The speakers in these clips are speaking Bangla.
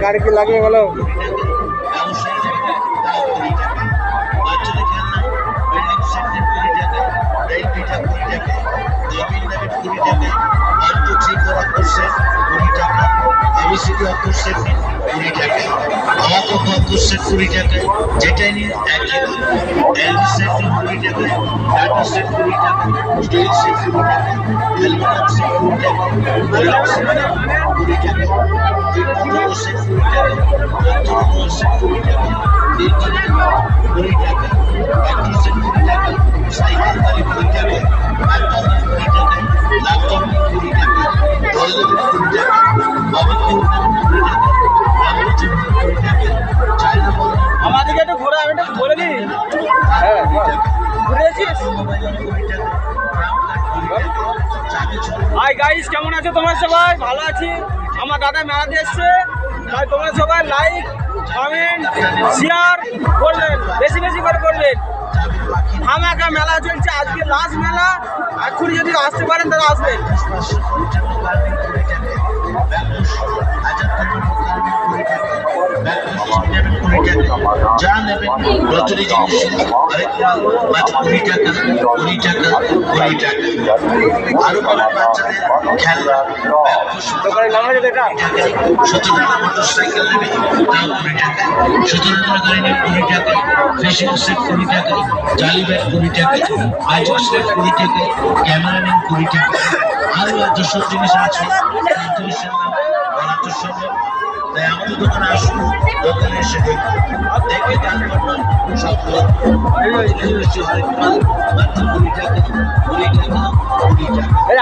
গাড়ি কি লাগবে বলো? যেটাই নিয়ে একই এলজি সেট 20 টাকায়, টাটা সেট 20 টাকা, স্টিল সেট 20 টাকা, অ্যালুমিনিয়াম সেট 20 টাকা, গোল্ড সেট 20 টাকা, ইন্টারনেট সেট 20 টাকা, ইন্টারনেট সেট 20 টাকা, ইন্টারনেট 20 টাকা, ব্যাটারি সেট 20 টাকা, সাইকেল গাড়ি 20 টাকা, ল্যাপটপ 20 টাকা, ল্যাপটপ 20 টাকা, ডলার 20 টাকা, বাবিকিউ 20 টাকা, আমাদেরকে একটু ঘোরা, আমি একটু ঘুরে দিই। হ্যাঁ, ঘুরেছিস? হাই গাইস, কেমন আছো তোমরা সবাই? ভালো আছি। আমার দাদা মেলাতে এসছে, তাই তোমরা সবাই লাইক, কমেন্ট, শেয়ার করবেন, বেশি বেশি করে করবেন। ধামাকা মেলা চলছে, আজকে লাস্ট মেলা। এক্ষুনি যদি আসতে পারেন তাহলে আসবেন। যা নেবেন প্রতিটি জিনিস মাত্র 20 টাকা, 20 টাকা, 20 টাকা। আরো পাবেন বাচ্চাদের খেলনা, 17 মোটর সাইকেল নেবে তাও 20 টাকা, 17 গাড়ি নেবে 20 টাকা, ফেশন সেট 20 টাকা, জালি ব্যাগ 20 টাকা, আইজক সেট 20 টাকা, ক্যামেরা নেন 20 টাকা। আরো এত সব জিনিস আছে, তাই আমাদের দোকানে আসুন, দোকানে এসে দেখে তারপর সব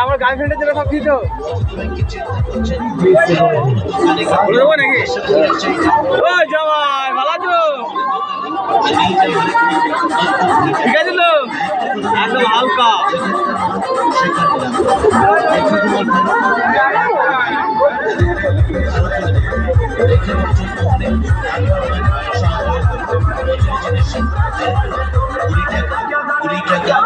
আমার গার্লফ্রেন্ডের জন্য সব কিছু নাকি? ও জামাই ভালো আছো? ঠিক আছে তো, একদম হালকা। কুড়ি টাকা